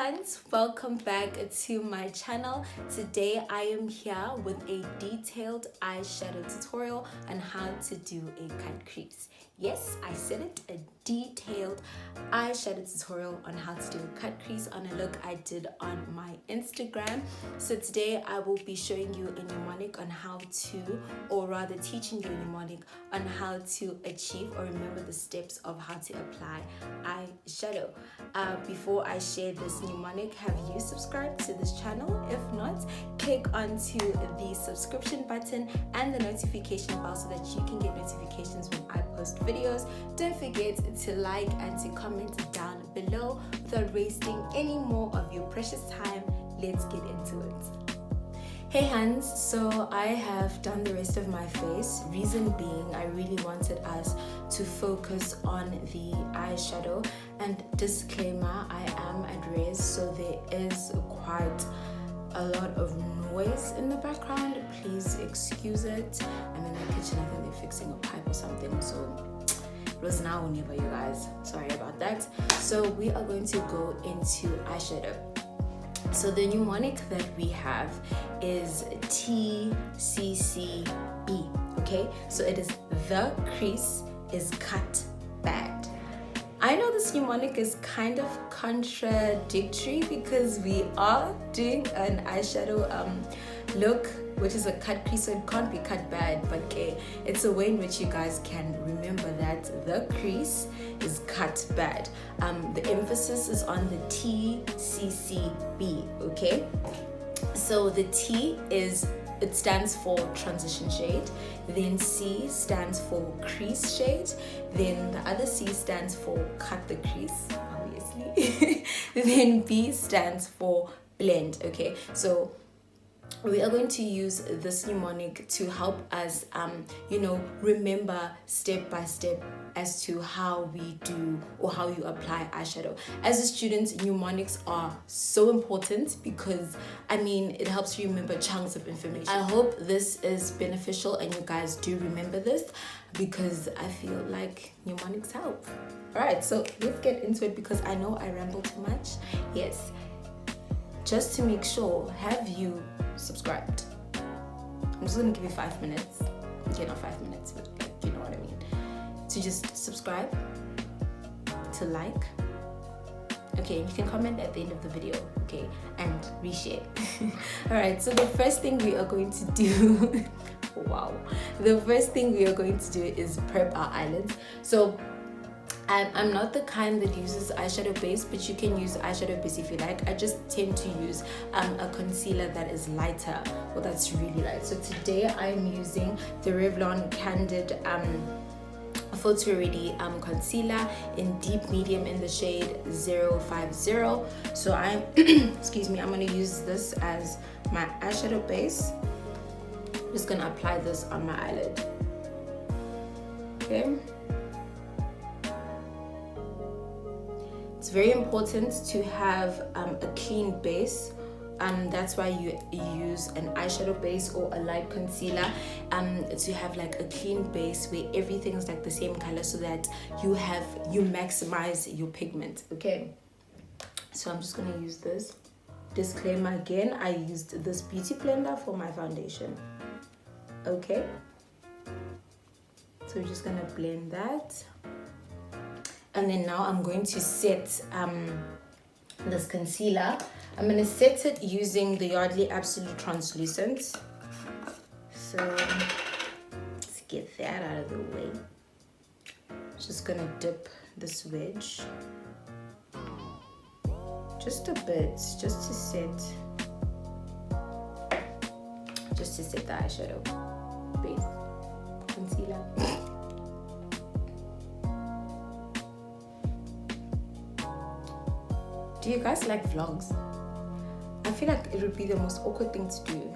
Huns, welcome back to my channel. Today I am here with a detailed eyeshadow tutorial on how to do a cut crease. Yes, I said it, a detailed eyeshadow tutorial on how to do a cut crease on a look I did on my Instagram. So today I will be showing you a mnemonic on how to, or rather teaching you a mnemonic on how to achieve or remember the steps of how to apply eyeshadow. Before I share this mnemonic, have you subscribed to this channel? If not, click onto the subscription button and the notification bell so that you can get notifications when I post videos. Don't forget to like and to comment down below. Without wasting any more of your precious time, let's get into it. Hey Hans, so I have done the rest of my face. Reason being, I really wanted us to focus on the eyeshadow. And disclaimer, I am at res, so there is quite a lot of noise in the background. Please excuse it. I'm in the kitchen, I think they're fixing a pipe or something, so it was now or never, you guys. Sorry about that. So we are going to go into eyeshadow. So the mnemonic that we have is TCCB, okay? So it is the crease is cut bad. I know this mnemonic is kind of contradictory because we are doing an eyeshadow look, which is a cut crease, so it can't be cut bad, but okay, it's a way in which you guys can remember that the crease is cut bad. The emphasis is on the TCCB, okay? So the T is, it stands for transition shade, then C stands for crease shade, then the other C stands for cut the crease, obviously, then B stands for blend, okay? So we are going to use this mnemonic to help us, remember step by step as to how we do or how you apply eyeshadow. As a student, mnemonics are so important because, it helps you remember chunks of information. I hope this is beneficial and you guys do remember this because I feel like mnemonics help. All right, so let's get into it because I know I ramble too much. Yes. Just to make sure, have you subscribed? I'm just gonna give you 5 minutes. Okay, not 5 minutes, but you know what I mean. To just subscribe, to like. Okay, you can comment at the end of the video, okay, and reshare. Alright, so the first thing we are going to do, wow. The first thing we are going to do is prep our eyelids. So I'm not the kind that uses eyeshadow base, but you can use eyeshadow base if you like. I just tend to use a concealer that is lighter, or that's really light. So today I'm using the Revlon Candid Photo Ready concealer in deep medium in the shade 050. So I'm excuse me, I'm going to use this as my eyeshadow base. I'm just going to apply this on my eyelid. Okay. It's very important to have a clean base. That's why you use an eyeshadow base or a light concealer, to have like a clean base where everything is like the same color so that you maximize your pigment, okay? So I'm just gonna use this. Disclaimer again, I used this beauty blender for my foundation, okay? So we're just gonna blend that. And then now I'm going to set this concealer. I'm going to set it using the Yardley Absolute Translucent. So let's get that out of the way. Just going to dip this wedge. Just a bit, just to set the eyeshadow base concealer. Do you guys like vlogs? I feel like it would be the most awkward thing to do.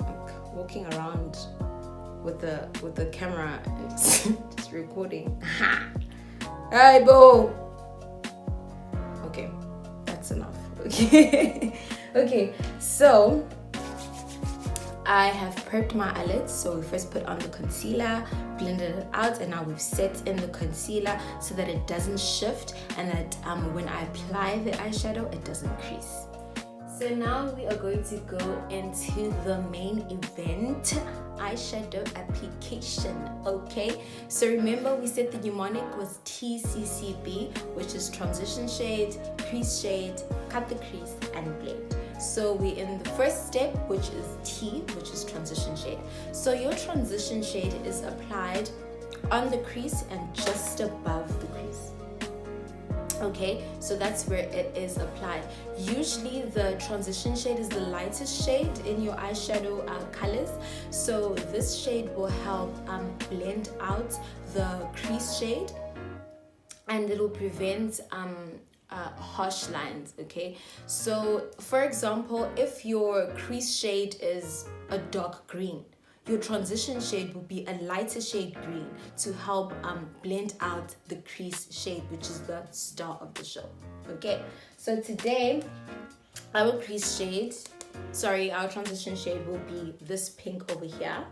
Like walking around with the camera and just recording. Hey, Bo! Okay, that's enough. Okay. Okay, so I have prepped my eyelids. So we first put on the concealer, blended it out, and now we've set in the concealer so that it doesn't shift and that when I apply the eyeshadow, it doesn't crease. So now we are going to go into the main event, eyeshadow application. Okay, so remember we said the mnemonic was TCCB, which is transition shade, crease shade, cut the crease, and blend. So we're in the first step, which is T, which is transition shade. So your transition shade is applied on the crease and just above the crease. Okay, so that's where it is applied. Usually the transition shade is the lightest shade in your eyeshadow colors. So this shade will help blend out the crease shade, and it will prevent harsh lines. Okay, so for example, if your crease shade is a dark green, your transition shade will be a lighter shade green to help blend out the crease shade, which is the star of the show. Okay, so today our transition shade will be this pink over here.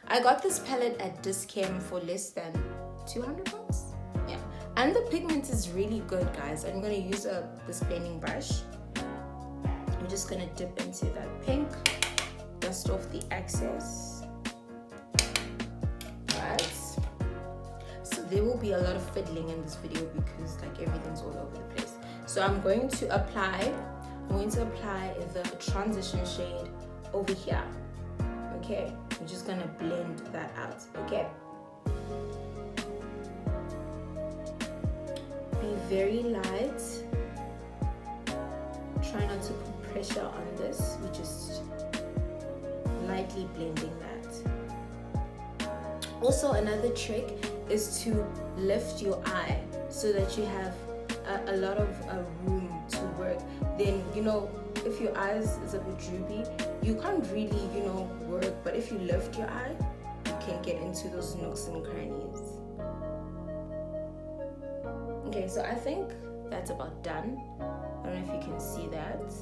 I got this palette at Discam for less than 200 bucks. Yeah, and the pigment is really good, guys. I'm gonna use this blending brush. I'm just gonna dip into that pink, dust off the excess. Right, so there will be a lot of fiddling in this video because like everything's all over the place. So I'm going to apply the transition shade over here. Okay, we're just gonna blend that out. Okay, be very light, try not to put pressure on this. We just lightly blending that. Also, another trick is to lift your eye so that you have a lot of room to work. Then, you know, if your eyes is a bit droopy, you can't really, you know, work. But if you lift your eye, you can get into those nooks and crannies. Okay, so I think that's about done. I don't know if you can see that.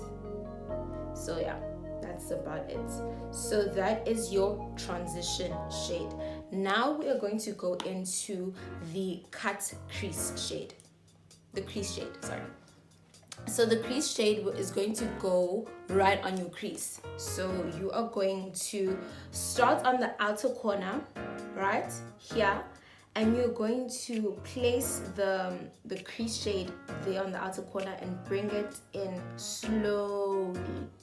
So yeah, that's about it. So that is your transition shade. Now we are going to go into the cut crease shade. The crease shade, sorry. So the crease shade is going to go right on your crease. So you are going to start on the outer corner, right here, and you're going to place the crease shade there on the outer corner and bring it in slowly,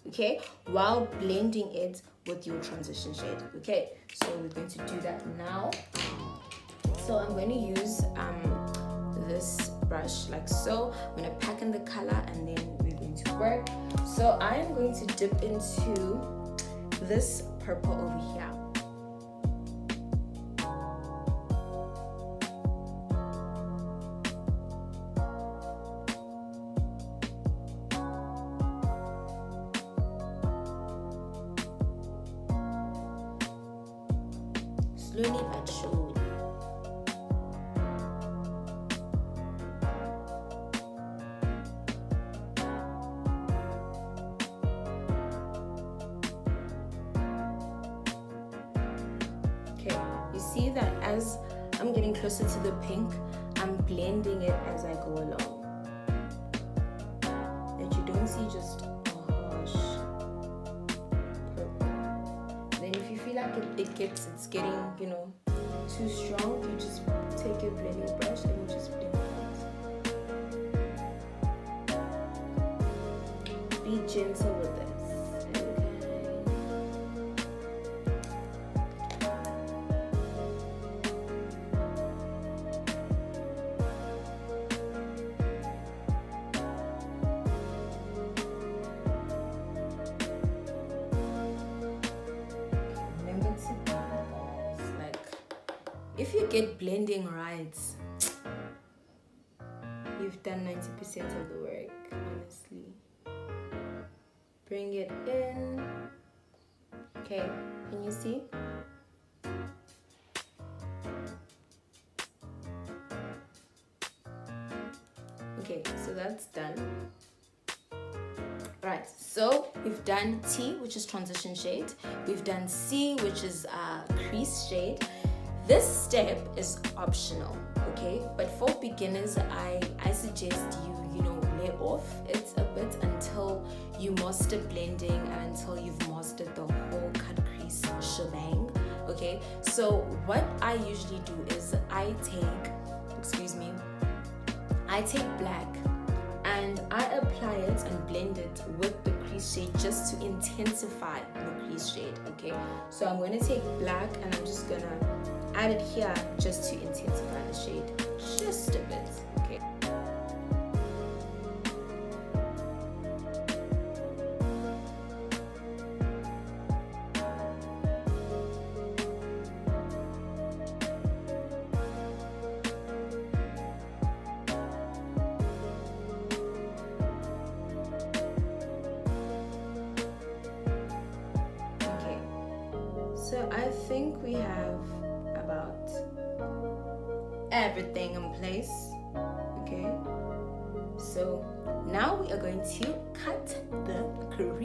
okay, while blending it with your transition shade. Okay, so we're going to do that now. So I'm going to use this brush like so. I'm going to pack in the color and then we're going to work. So I am going to dip into this purple over here. Slowly but surely. Okay, you see that as I'm getting closer to the pink, I'm blending it as I go along. That you don't see just a harsh purple. Then if you feel like it's getting, you know, too strong, you just take your blending brush and you just blend it. Be gentle with this. If you get blending right, you've done 90% of the work, honestly. Bring it in. Okay, can you see? Okay, so that's done. Right, so we've done T, which is transition shade. We've done C, which is crease shade. This step is optional, okay? But for beginners, I suggest you lay off it a bit until you master blending and until you've mastered the whole cut crease shebang, okay? So what I usually do is I take black and I apply it and blend it with the crease shade just to intensify the crease shade, okay? So I'm going to take black and I'm just going to add it here just to intensify the shade just a bit, okay? So I think we have about everything in place, okay? So now we are going to cut the crease.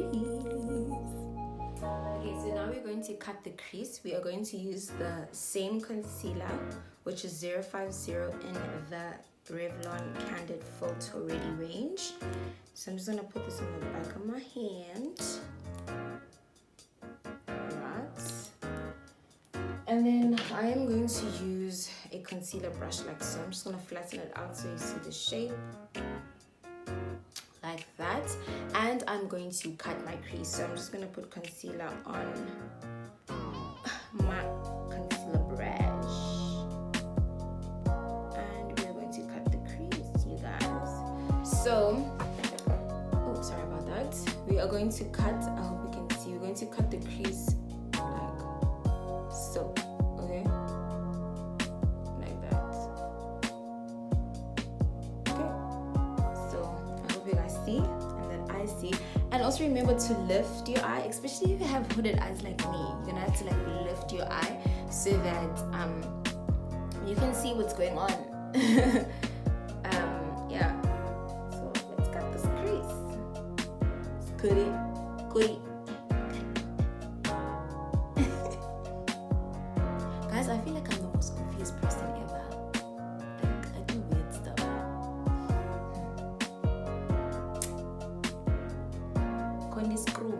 Okay, so now we're going to cut the crease. We are going to use the same concealer, which is 050 in the Revlon Candid Photo Ready range. So I'm just gonna put this on the back of my hand. And then I am going to use a concealer brush like so. I'm just going to flatten it out so you see the shape. Like that. And I'm going to cut my crease. So I'm just going to put concealer on my concealer brush. And we're going to cut the crease, you guys. So, oh, sorry about that. We are going to cut, I hope you can see, we're going to cut the crease so, okay, like that. Okay, so I hope you guys see and that I see. And also remember to lift your eye, especially if you have hooded eyes like me. You're gonna have to like lift your eye so that you can see what's going on. Yeah. So let's cut this crease. Let's cut it. Guys, I feel like I'm the most confused person ever. Like, I do weird stuff. Connie screw.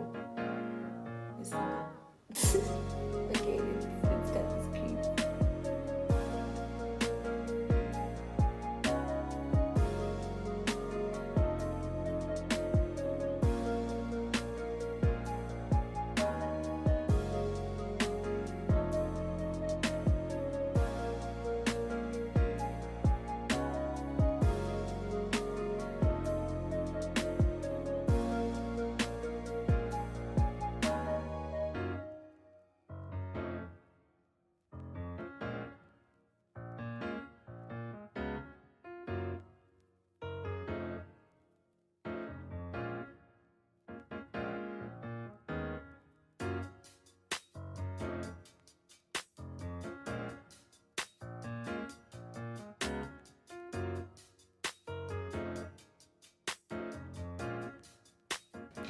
Okay, let's cut this crease.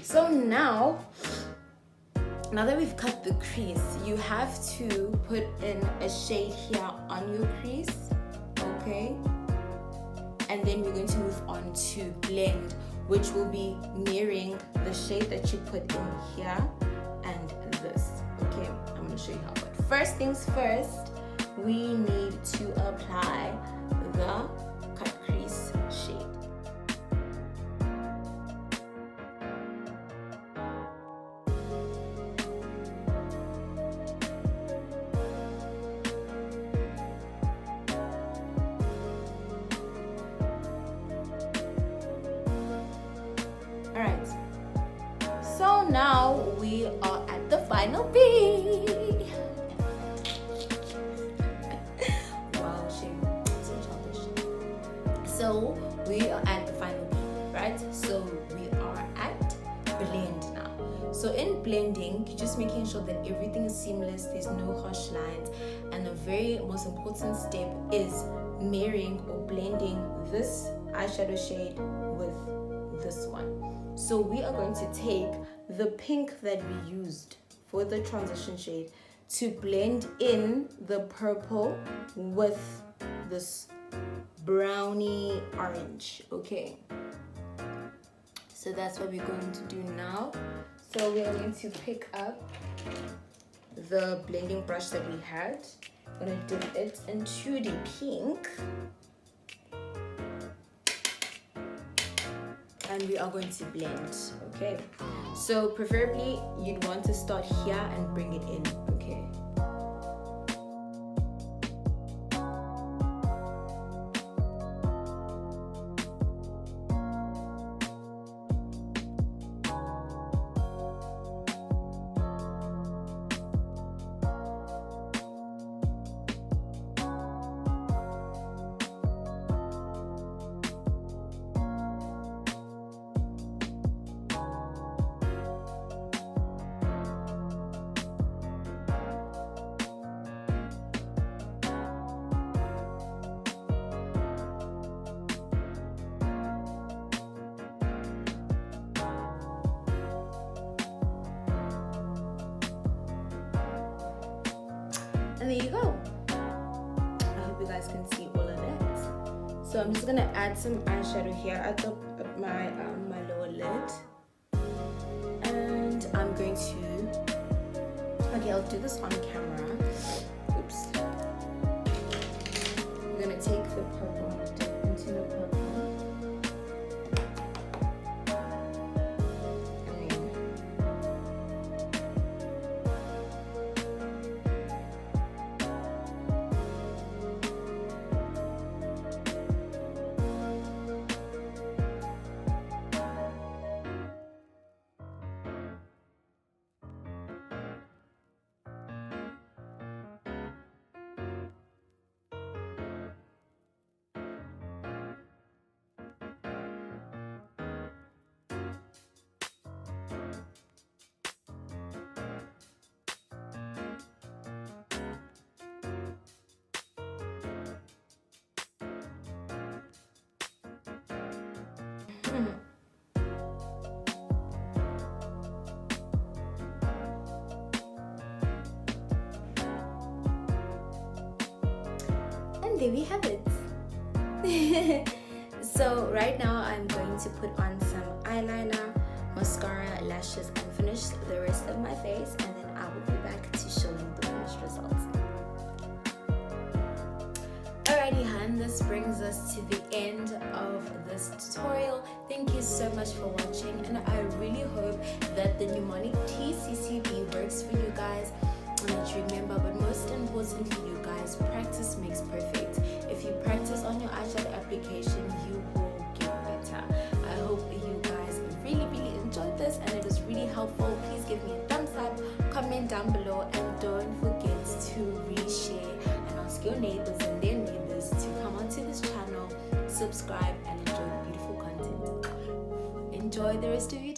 So now that we've cut the crease, you have to put in a shade here on your crease, okay? And then we're going to move on to blend, which will be mirroring the shade that you put in here and this, okay? I'm gonna show you how. But first things first, we need to apply the cut crease shade. Alright, so now we are at the final beat. Wow, so childish. So we are at the final beat, right? So we are at blend now. So in blending, you're just making sure that everything is seamless, there's no harsh lines, and the very most important step is mirroring or blending this eyeshadow shade with this one. So we are going to take the pink that we used for the transition shade to blend in the purple with this brownie orange. Okay, so that's what we're going to do now. So we are going to pick up the blending brush that we had. I'm going to dip it into the pink, and we are going to blend. Okay, so preferably you'd want to start here and bring it in. Okay, and there you go. I hope you guys can see all of that. So I'm just gonna add some eyeshadow here at my my lower lid, and I'm going to, okay, I'll do this on camera. Oops. I'm gonna take the purple, dip into the purple. And there we have it. So right now I'm going to put on some eyeliner, mascara, lashes, and finish the rest of my face, and then I will be back to show you the finished results. Alrighty, hun, this brings us to the end of this tutorial. Thank you so much for watching, and I really hope that the mnemonic TCCB works for you guys, and that you remember, but most importantly, you guys, practice makes perfect. If you practice on your eyeshadow application, you will get better. I hope you guys really enjoyed this and it was really helpful. Please give me a thumbs up, comment down below, and don't forget to reshare and ask your neighbors and their neighbors to come onto this channel, subscribe, and enjoy beautiful content. Enjoy the rest of your